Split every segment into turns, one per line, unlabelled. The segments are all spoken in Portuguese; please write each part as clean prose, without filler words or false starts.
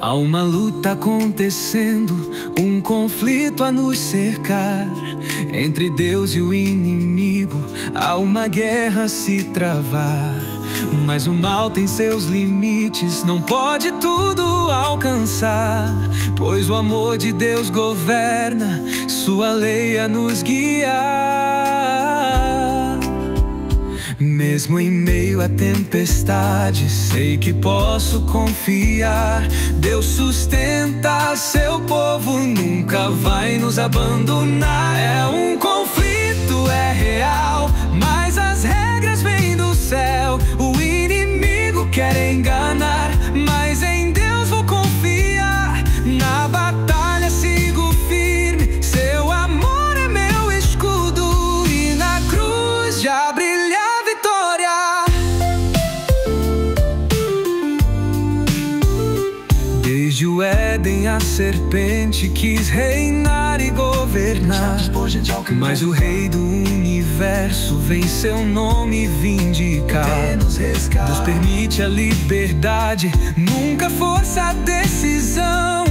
Há uma luta acontecendo, um conflito a nos cercar. Entre Deus e o inimigo, há uma guerra a se travar. Mas o mal tem seus limites, não pode tudo alcançar. Pois o amor de Deus governa, sua lei a nos guiar. Mesmo em meio à tempestade, sei que posso confiar. Deus sustenta seu povo, nunca vai nos abandonar. É um conflito, é real, mas as regras vêm do céu. O inimigo quer enganar, mas em Deus vou confiar. Na batalha sigo firme, seu amor é meu escudo, e na cruz já brilha. Desde o Éden a serpente quis reinar e governar, mas o Rei do Universo vem seu nome vindicar. Deus permite a liberdade, nunca força a decisão,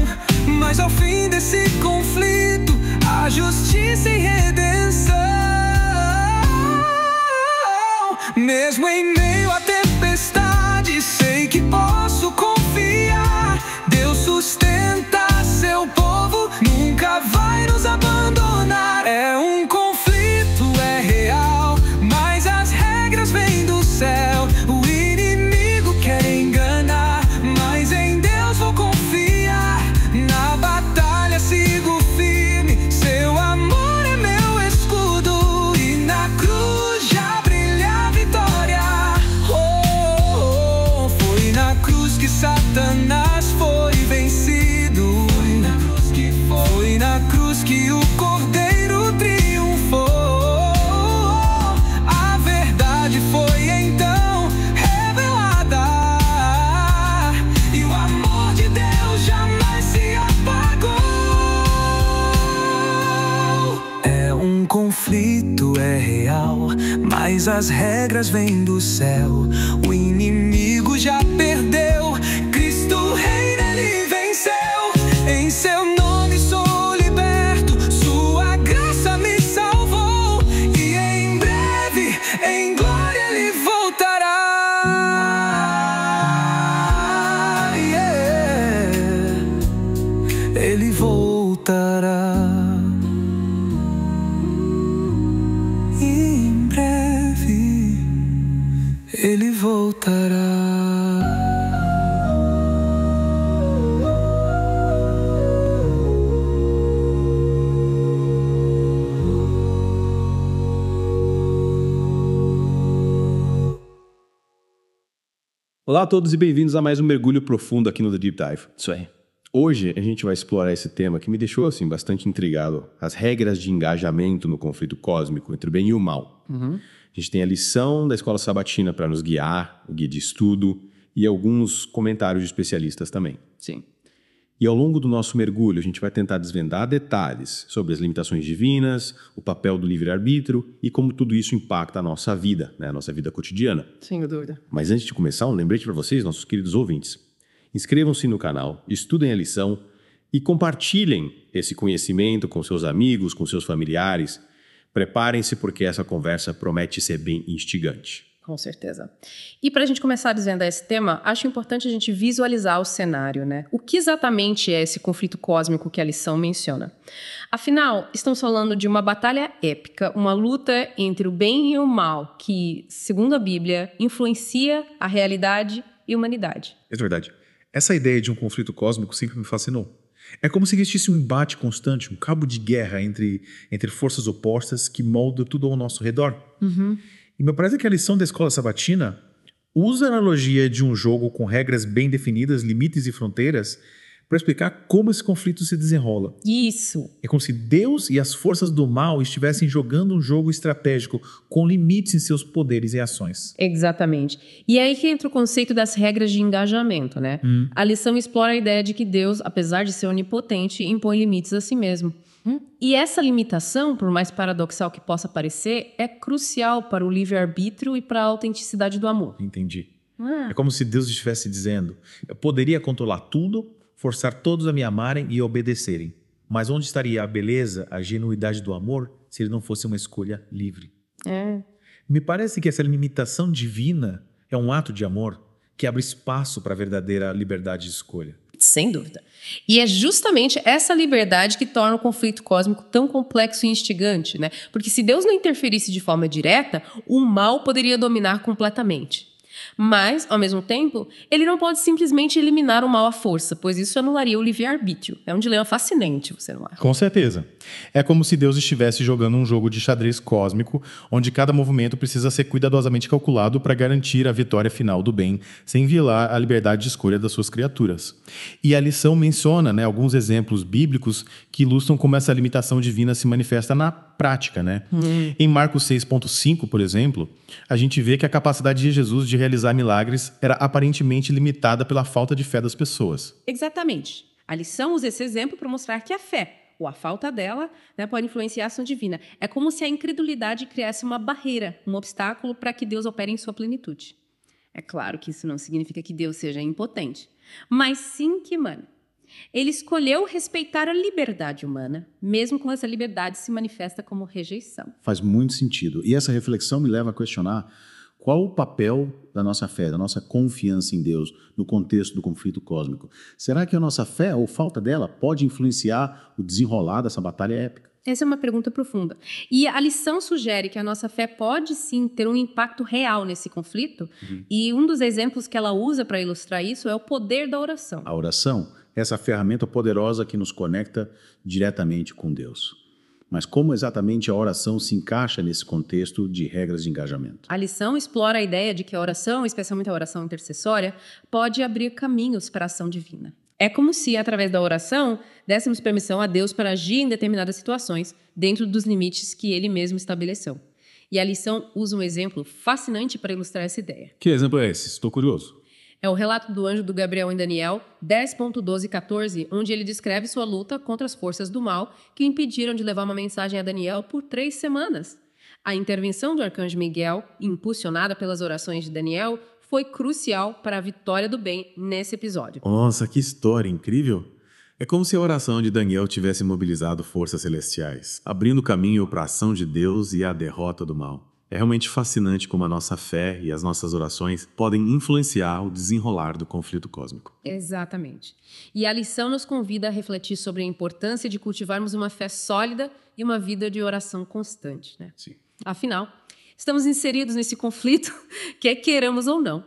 mas ao fim desse conflito, há justiça e redenção. Mesmo em meio à tempestade, sei que posso confiar. Deus sustenta seu povo, nunca vai nos abandonar. É um conflito, é real, mas as regras vêm do céu. O inimigo quer enganar, mas em Deus vou confiar. Na batalha sigo firme, seu amor é meu escudo, e na cruz já brilha a vitória. Foi na cruz que Satanás foi vencido. Foi na cruz que o Cordeiro triunfou. A verdade foi então revelada, e o amor de Deus jamais se apagou. É um conflito, é real, mas as regras vêm do céu. O inimigo já perdeu, Cristo reina, ele venceu. Em seu nome sou liberto, sua graça me salvou, e em breve, em glória ele voltará. Ele voltará. Em breve ele voltará.
Olá a todos e bem-vindos a mais um mergulho profundo aqui no The Deep Dive.
Isso aí.
Hoje a gente vai explorar esse tema que me deixou assim bastante intrigado. As regras de engajamento no conflito cósmico entre o bem e o mal. A gente tem a lição da escola sabatina para nos guiar, o guia de estudo e alguns comentários de especialistas também.
Sim.
E ao longo do nosso mergulho a gente vai tentar desvendar detalhes sobre as limitações divinas, o papel do livre-arbítrio e como tudo isso impacta a nossa vida, né? A nossa vida cotidiana.
Sem dúvida.
Mas antes de começar, um lembrete para vocês, nossos queridos ouvintes. Inscrevam-se no canal, estudem a lição e compartilhem esse conhecimento com seus amigos, com seus familiares. Preparem-se porque essa conversa promete ser bem instigante.
Com certeza. E para a gente começar a desvendar esse tema, acho importante a gente visualizar o cenário, né? O que exatamente é esse conflito cósmico que a lição menciona? Afinal, estamos falando de uma batalha épica, uma luta entre o bem e o mal, que, segundo a Bíblia, influencia a realidade e a humanidade.
É verdade. Essa ideia de um conflito cósmico sempre me fascinou. É como se existisse um embate constante, um cabo de guerra entre forças opostas que moldam tudo ao nosso redor. E me parece que a lição da escola sabatina usa a analogia de um jogo com regras bem definidas, limites e fronteiras, para explicar como esse conflito se desenrola.
Isso.
É como se Deus e as forças do mal estivessem jogando um jogo estratégico com limites em seus poderes e ações.
Exatamente. E é aí que entra o conceito das regras de engajamento, né? A lição explora a ideia de que Deus, apesar de ser onipotente, impõe limites a si mesmo. E essa limitação, por mais paradoxal que possa parecer, é crucial para o livre-arbítrio e para a autenticidade do amor.
Entendi. É como se Deus estivesse dizendo: eu poderia controlar tudo, forçar todos a me amarem e obedecerem. Mas onde estaria a beleza, a genuidade do amor, se ele não fosse uma escolha livre? Me parece que essa limitação divina é um ato de amor que abre espaço para a verdadeira liberdade de escolha.
Sem dúvida. E é justamente essa liberdade que torna o conflito cósmico tão complexo e instigante, né? Porque se Deus não interferisse de forma direta, o mal poderia dominar completamente. Mas, ao mesmo tempo, ele não pode simplesmente eliminar o mal à força, pois isso anularia o livre-arbítrio. É um dilema fascinante, você não acha?
Com certeza. É como se Deus estivesse jogando um jogo de xadrez cósmico, onde cada movimento precisa ser cuidadosamente calculado para garantir a vitória final do bem, sem violar a liberdade de escolha das suas criaturas. E a lição menciona, né, alguns exemplos bíblicos que ilustram como essa limitação divina se manifesta na prática, né? Em Marcos 6,5, por exemplo, a gente vê que a capacidade de Jesus de realizar milagres era aparentemente limitada pela falta de fé das pessoas.
Exatamente. A lição usa esse exemplo para mostrar que a fé, ou a falta dela, né, pode influenciar a ação divina. É como se a incredulidade criasse uma barreira, um obstáculo para que Deus opere em sua plenitude. É claro que isso não significa que Deus seja impotente, mas sim que, ele escolheu respeitar a liberdade humana, mesmo quando essa liberdade se manifesta como rejeição.
Faz muito sentido. E essa reflexão me leva a questionar qual o papel da nossa fé, da nossa confiança em Deus no contexto do conflito cósmico. Será que a nossa fé, ou falta dela, pode influenciar o desenrolar dessa batalha épica?
Essa é uma pergunta profunda. E a lição sugere que a nossa fé pode sim ter um impacto real nesse conflito. E um dos exemplos que ela usa para ilustrar isso é o poder da oração.
A oração, essa ferramenta poderosa que nos conecta diretamente com Deus. Mas como exatamente a oração se encaixa nesse contexto de regras de engajamento?
A lição explora a ideia de que a oração, especialmente a oração intercessória, pode abrir caminhos para a ação divina. É como se, através da oração, dessemos permissão a Deus para agir em determinadas situações, dentro dos limites que Ele mesmo estabeleceu. E a lição usa um exemplo fascinante para ilustrar essa ideia.
Que exemplo é esse? Estou curioso.
É o relato do anjo do Gabriel em Daniel 10.12-14, onde ele descreve sua luta contra as forças do mal que o impediram de levar uma mensagem a Daniel por 3 semanas. A intervenção do arcanjo Miguel, impulsionada pelas orações de Daniel, foi crucial para a vitória do bem nesse episódio.
Nossa, que história incrível! É como se a oração de Daniel tivesse mobilizado forças celestiais, abrindo caminho para a ação de Deus e a derrota do mal. É realmente fascinante como a nossa fé e as nossas orações podem influenciar o desenrolar do conflito cósmico.
Exatamente. E a lição nos convida a refletir sobre a importância de cultivarmos uma fé sólida e uma vida de oração constante, né?
Sim.
Afinal, estamos inseridos nesse conflito, quer queiramos ou não.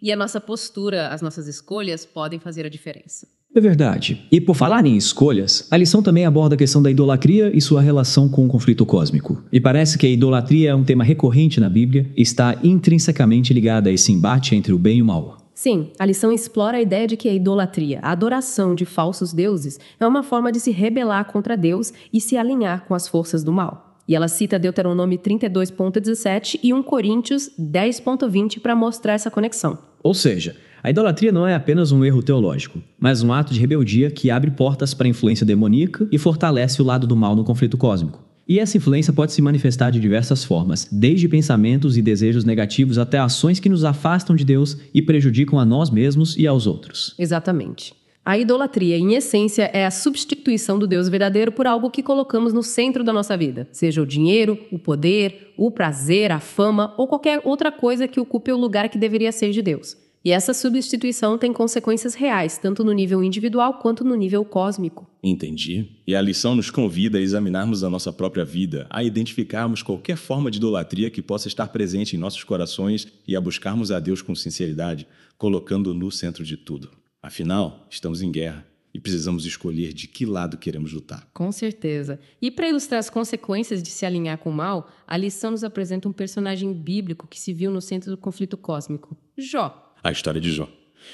E a nossa postura, as nossas escolhas podem fazer a diferença.
É verdade. E por falar em escolhas, a lição também aborda a questão da idolatria e sua relação com o conflito cósmico. E parece que a idolatria é um tema recorrente na Bíblia e está intrinsecamente ligada a esse embate entre o bem e o mal.
Sim, a lição explora a ideia de que a idolatria, a adoração de falsos deuses, é uma forma de se rebelar contra Deus e se alinhar com as forças do mal. E ela cita Deuteronômio 32.17 e 1 Coríntios 10.20 para mostrar essa conexão.
Ou seja, a idolatria não é apenas um erro teológico, mas um ato de rebeldia que abre portas para a influência demoníaca e fortalece o lado do mal no conflito cósmico. E essa influência pode se manifestar de diversas formas, desde pensamentos e desejos negativos até ações que nos afastam de Deus e prejudicam a nós mesmos e aos outros.
Exatamente. A idolatria, em essência, é a substituição do Deus verdadeiro por algo que colocamos no centro da nossa vida, seja o dinheiro, o poder, o prazer, a fama ou qualquer outra coisa que ocupe o lugar que deveria ser de Deus. E essa substituição tem consequências reais, tanto no nível individual quanto no nível cósmico.
Entendi. E a lição nos convida a examinarmos a nossa própria vida, a identificarmos qualquer forma de idolatria que possa estar presente em nossos corações e a buscarmos a Deus com sinceridade, colocando-o no centro de tudo. Afinal, estamos em guerra e precisamos escolher de que lado queremos lutar.
Com certeza. E para ilustrar as consequências de se alinhar com o mal, a lição nos apresenta um personagem bíblico que se viu no centro do conflito cósmico, Jó.
A história de Jó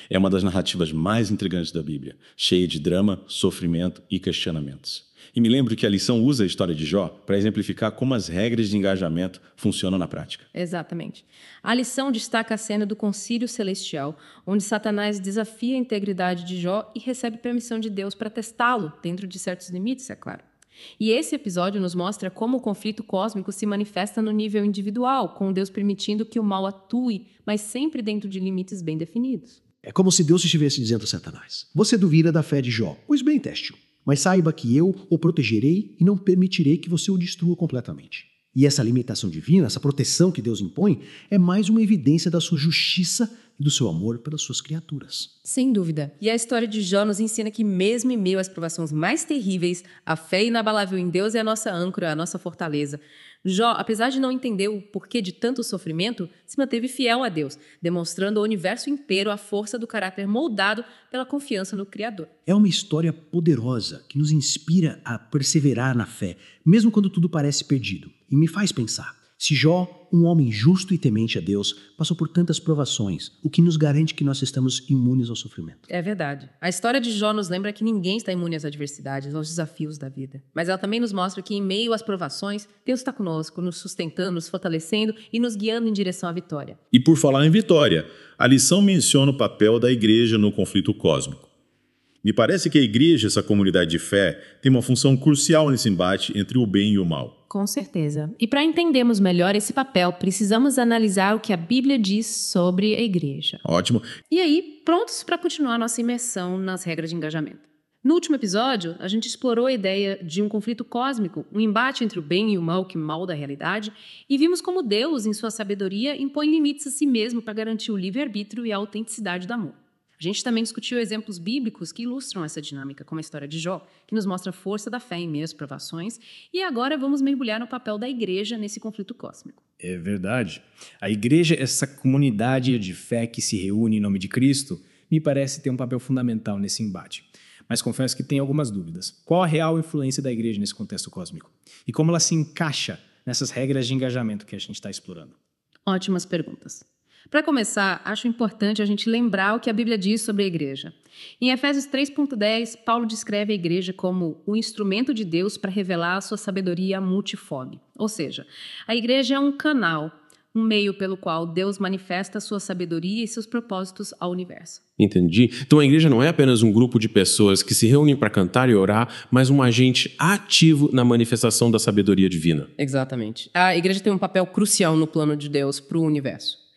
é uma das narrativas mais intrigantes da Bíblia, cheia de drama, sofrimento e questionamentos. E me lembro que a lição usa a história de Jó para exemplificar como as regras de engajamento funcionam na prática.
Exatamente. A lição destaca a cena do concílio celestial, onde Satanás desafia a integridade de Jó e recebe permissão de Deus para testá-lo, dentro de certos limites, é claro. E esse episódio nos mostra como o conflito cósmico se manifesta no nível individual, com Deus permitindo que o mal atue, mas sempre dentro de limites bem definidos.
É como se Deus estivesse dizendo a Satanás: você duvida da fé de Jó. Pois bem, teste-o. Mas saiba que eu o protegerei e não permitirei que você o destrua completamente. E essa limitação divina, essa proteção que Deus impõe, é mais uma evidência da sua justiça e do seu amor pelas suas criaturas.
Sem dúvida. E a história de Jó nos ensina que, mesmo em meio às provações mais terríveis, a fé inabalável em Deus é a nossa âncora, a nossa fortaleza. Jó, apesar de não entender o porquê de tanto sofrimento, se manteve fiel a Deus, demonstrando ao universo inteiro a força do caráter moldado pela confiança no Criador.
É uma história poderosa que nos inspira a perseverar na fé, mesmo quando tudo parece perdido. E me faz pensar: se Jó, um homem justo e temente a Deus, passou por tantas provações, o que nos garante que nós estamos imunes ao sofrimento?
É verdade. A história de Jó nos lembra que ninguém está imune às adversidades, aos desafios da vida. Mas ela também nos mostra que, em meio às provações, Deus está conosco, nos sustentando, nos fortalecendo e nos guiando em direção à vitória.
E por falar em vitória, a lição menciona o papel da igreja no conflito cósmico. Me parece que a igreja, essa comunidade de fé, tem uma função crucial nesse embate entre o bem e o mal.
Com certeza. E para entendermos melhor esse papel, precisamos analisar o que a Bíblia diz sobre a igreja.
Ótimo.
E aí, prontos para continuar nossa imersão nas regras de engajamento. No último episódio, a gente explorou a ideia de um conflito cósmico, um embate entre o bem e o mal que molda a realidade, e vimos como Deus, em sua sabedoria, impõe limites a si mesmo para garantir o livre-arbítrio e a autenticidade do amor. A gente também discutiu exemplos bíblicos que ilustram essa dinâmica, como a história de Jó, que nos mostra a força da fé em meio às provações, e agora vamos mergulhar no papel da igreja nesse conflito cósmico.
É verdade. A igreja, essa comunidade de fé que se reúne em nome de Cristo, me parece ter um papel fundamental nesse embate. Mas confesso que tenho algumas dúvidas. Qual a real influência da igreja nesse contexto cósmico? E como ela se encaixa nessas regras de engajamento que a gente está explorando?
Ótimas perguntas. Para começar, acho importante a gente lembrar o que a Bíblia diz sobre a igreja. Em Efésios 3.10, Paulo descreve a igreja como o instrumento de Deus para revelar a sua sabedoria multiforme. Ou seja, a igreja é um canal, um meio pelo qual Deus manifesta a sua sabedoria e seus propósitos ao universo.
Entendi. Então a igreja não é apenas um grupo de pessoas que se reúnem para cantar e orar, mas um agente ativo na manifestação da sabedoria divina.
Exatamente. A igreja tem um papel crucial no plano de Deus para o universo.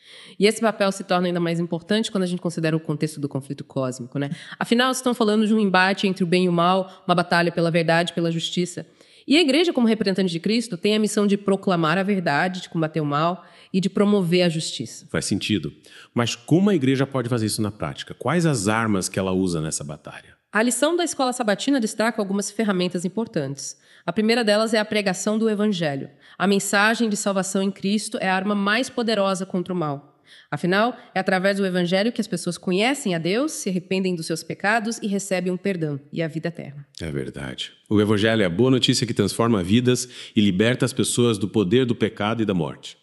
E esse papel se torna ainda mais importante quando a gente considera o contexto do conflito cósmico, né? Afinal, estão falando de um embate entre o bem e o mal, uma batalha pela verdade e pela justiça. E a igreja, como representante de Cristo, tem a missão de proclamar a verdade, de combater o mal e de promover a justiça.
Faz sentido. Mas como a igreja pode fazer isso na prática? Quais as armas que ela usa nessa batalha?
A lição da Escola Sabatina destaca algumas ferramentas importantes. A primeira delas é a pregação do Evangelho. A mensagem de salvação em Cristo é a arma mais poderosa contra o mal. Afinal, é através do Evangelho que as pessoas conhecem a Deus, se arrependem dos seus pecados e recebem um perdão e a vida eterna.
É verdade. O Evangelho é a boa notícia que transforma vidas e liberta as pessoas do poder do pecado e da morte.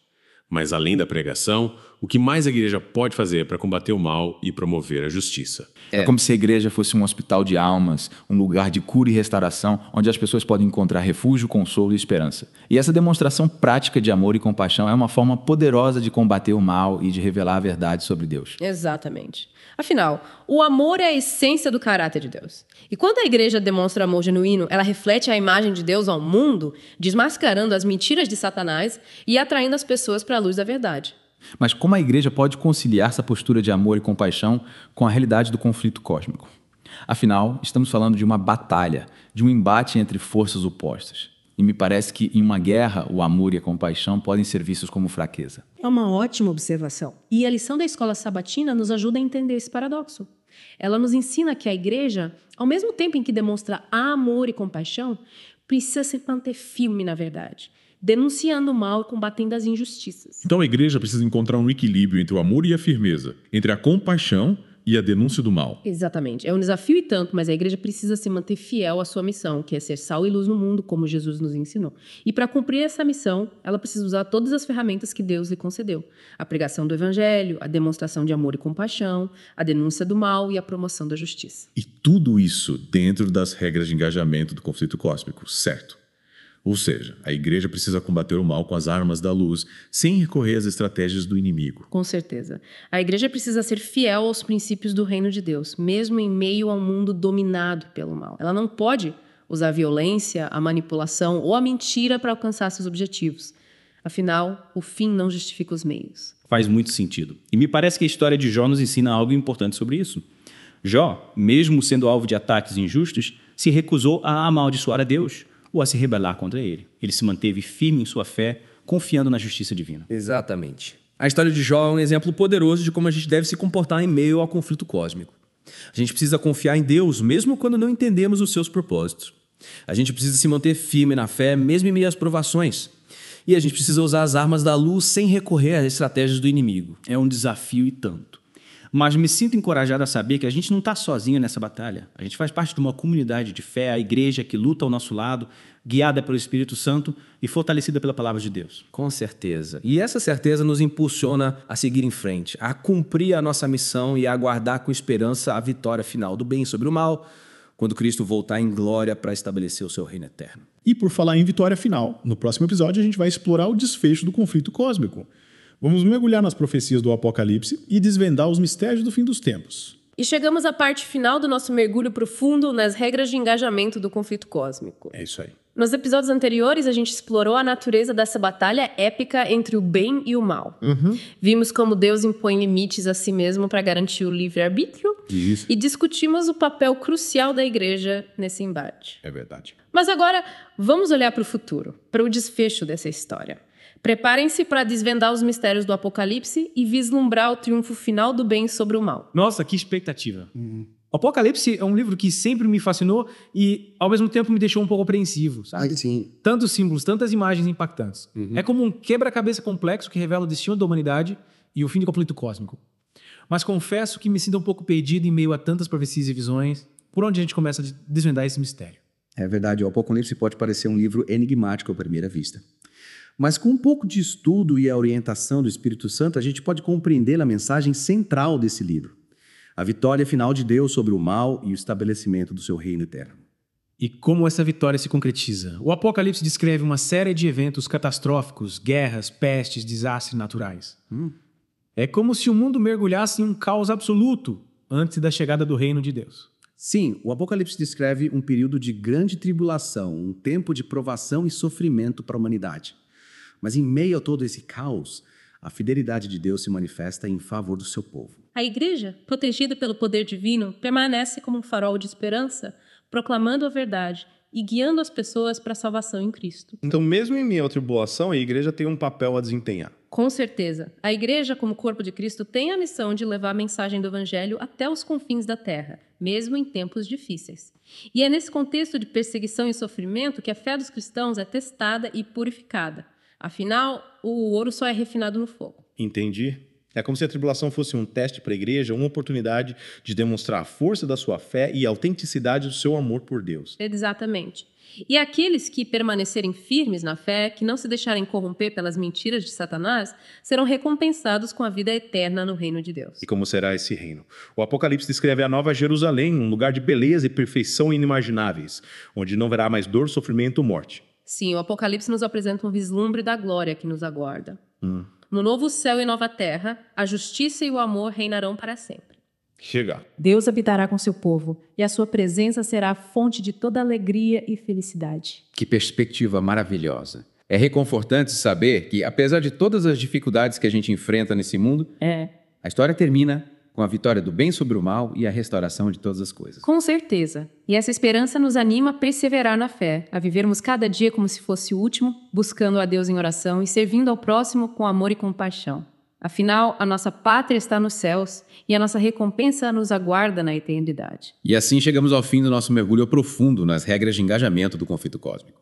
Mas além da pregação, o que mais a igreja pode fazer para combater o mal e promover a justiça?
É como se a igreja fosse um hospital de almas, um lugar de cura e restauração, onde as pessoas podem encontrar refúgio, consolo e esperança. E essa demonstração prática de amor e compaixão é uma forma poderosa de combater o mal e de revelar a verdade sobre Deus.
Exatamente. Afinal, o amor é a essência do caráter de Deus. E quando a igreja demonstra amor genuíno, ela reflete a imagem de Deus ao mundo, desmascarando as mentiras de Satanás e atraindo as pessoas para a luz da verdade.
Mas como a igreja pode conciliar essa postura de amor e compaixão com a realidade do conflito cósmico? Afinal, estamos falando de uma batalha, de um embate entre forças opostas. E me parece que em uma guerra, o amor e a compaixão podem ser vistos como fraqueza.
É uma ótima observação. E a lição da Escola Sabatina nos ajuda a entender esse paradoxo. Ela nos ensina que a igreja, ao mesmo tempo em que demonstra amor e compaixão, precisa se manter firme na verdade, denunciando o mal e combatendo as injustiças.
Então a igreja precisa encontrar um equilíbrio entre o amor e a firmeza, entre a compaixão e a denúncia do mal.
Exatamente. É um desafio e tanto, mas a igreja precisa se manter fiel à sua missão, que é ser sal e luz no mundo, como Jesus nos ensinou. E para cumprir essa missão, ela precisa usar todas as ferramentas que Deus lhe concedeu. A pregação do evangelho, a demonstração de amor e compaixão, a denúncia do mal e a promoção da justiça.
E tudo isso dentro das regras de engajamento do conflito cósmico, certo? Ou seja, a igreja precisa combater o mal com as armas da luz, sem recorrer às estratégias do inimigo.
Com certeza. A igreja precisa ser fiel aos princípios do reino de Deus, mesmo em meio a um mundo dominado pelo mal. Ela não pode usar a violência, a manipulação ou a mentira para alcançar seus objetivos. Afinal, o fim não justifica os meios.
Faz muito sentido. E me parece que a história de Jó nos ensina algo importante sobre isso. Jó, mesmo sendo alvo de ataques injustos, se recusou a amaldiçoar a Deus ou a se rebelar contra ele. Ele se manteve firme em sua fé, confiando na justiça divina.
Exatamente. A história de Jó é um exemplo poderoso de como a gente deve se comportar em meio ao conflito cósmico. A gente precisa confiar em Deus, mesmo quando não entendemos os seus propósitos. A gente precisa se manter firme na fé, mesmo em meio às provações. E a gente precisa usar as armas da luz sem recorrer às estratégias do inimigo.
É um desafio e tanto. Mas me sinto encorajado a saber que a gente não está sozinho nessa batalha. A gente faz parte de uma comunidade de fé, a igreja que luta ao nosso lado, guiada pelo Espírito Santo e fortalecida pela palavra de Deus.
Com certeza. E essa certeza nos impulsiona a seguir em frente, a cumprir a nossa missão e a aguardar com esperança a vitória final do bem sobre o mal, quando Cristo voltar em glória para estabelecer o seu reino eterno.
E por falar em vitória final, no próximo episódio a gente vai explorar o desfecho do conflito cósmico. Vamos mergulhar nas profecias do Apocalipse e desvendar os mistérios do fim dos tempos.
E chegamos à parte final do nosso mergulho profundo nas regras de engajamento do conflito cósmico.
É isso aí.
Nos episódios anteriores, a gente explorou a natureza dessa batalha épica entre o bem e o mal. Vimos como Deus impõe limites a si mesmo para garantir o livre-arbítrio.
Isso.
E discutimos o papel crucial da igreja nesse embate.
É verdade.
Mas agora, vamos olhar para o futuro, para o desfecho dessa história. Preparem-se para desvendar os mistérios do Apocalipse e vislumbrar o triunfo final do bem sobre o mal.
Nossa, que expectativa. O Apocalipse é um livro que sempre me fascinou e, ao mesmo tempo, me deixou um pouco apreensivo, sabe?
Sim.
Tantos símbolos, tantas imagens impactantes. É como um quebra-cabeça complexo que revela o destino da humanidade e o fim do conflito cósmico. Mas confesso que me sinto um pouco perdido em meio a tantas profecias e visões. Por onde a gente começa a desvendar esse mistério?
É verdade, o Apocalipse pode parecer um livro enigmático à primeira vista. Mas com um pouco de estudo e a orientação do Espírito Santo, a gente pode compreender a mensagem central desse livro. A vitória final de Deus sobre o mal e o estabelecimento do seu reino eterno.
E como essa vitória se concretiza? O Apocalipse descreve uma série de eventos catastróficos, guerras, pestes, desastres naturais. É como se o mundo mergulhasse em um caos absoluto antes da chegada do reino de Deus.
Sim, o Apocalipse descreve um período de grande tribulação, um tempo de provação e sofrimento para a humanidade. Mas em meio a todo esse caos, a fidelidade de Deus se manifesta em favor do seu povo.
A igreja, protegida pelo poder divino, permanece como um farol de esperança, proclamando a verdade e guiando as pessoas para a salvação em Cristo.
Então, mesmo em meio à tribulação, a igreja tem um papel a desempenhar.
Com certeza. A igreja, como corpo de Cristo, tem a missão de levar a mensagem do evangelho até os confins da terra, mesmo em tempos difíceis. E é nesse contexto de perseguição e sofrimento que a fé dos cristãos é testada e purificada. Afinal, o ouro só é refinado no fogo.
Entendi. É como se a tribulação fosse um teste para a igreja, uma oportunidade de demonstrar a força da sua fé e a autenticidade do seu amor por Deus.
Exatamente. E aqueles que permanecerem firmes na fé, que não se deixarem corromper pelas mentiras de Satanás, serão recompensados com a vida eterna no reino de Deus.
E como será esse reino? O Apocalipse descreve a Nova Jerusalém, um lugar de beleza e perfeição inimagináveis, onde não haverá mais dor, sofrimento ou morte.
Sim, o Apocalipse nos apresenta um vislumbre da glória que nos aguarda. No novo céu e nova terra, a justiça e o amor reinarão para sempre.
Chega.
Deus habitará com seu povo, e a sua presença será a fonte de toda alegria e felicidade.
Que perspectiva maravilhosa. É reconfortante saber que, apesar de todas as dificuldades que a gente enfrenta nesse mundo, a história termina com a vitória do bem sobre o mal e a restauração de todas as coisas.
Com certeza. E essa esperança nos anima a perseverar na fé, a vivermos cada dia como se fosse o último, buscando a Deus em oração e servindo ao próximo com amor e compaixão. Afinal, a nossa pátria está nos céus e a nossa recompensa nos aguarda na eternidade.
E assim chegamos ao fim do nosso mergulho profundo nas regras de engajamento do conflito cósmico.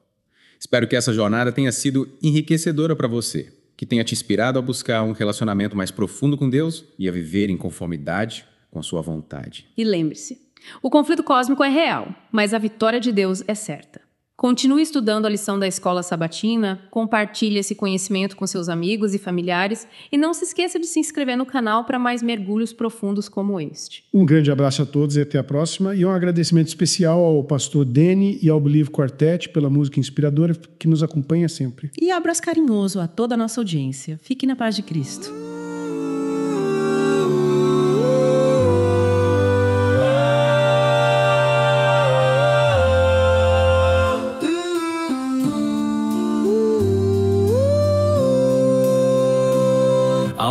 Espero que essa jornada tenha sido enriquecedora para você, que tenha te inspirado a buscar um relacionamento mais profundo com Deus e a viver em conformidade com a sua vontade.
E lembre-se, o conflito cósmico é real, mas a vitória de Deus é certa. Continue estudando a lição da escola sabatina, compartilhe esse conhecimento com seus amigos e familiares e não se esqueça de se inscrever no canal para mais mergulhos profundos como este.
Um grande abraço a todos e até a próxima. E um agradecimento especial ao pastor Deni e ao Believe Quartet pela música inspiradora que nos acompanha sempre.
E abraço carinhoso a toda a nossa audiência. Fique na paz de Cristo.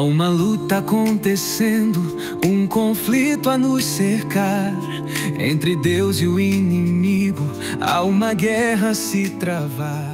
uma luta acontecendo, um conflito a nos cercar. Entre Deus e o inimigo, há uma guerra a se travar.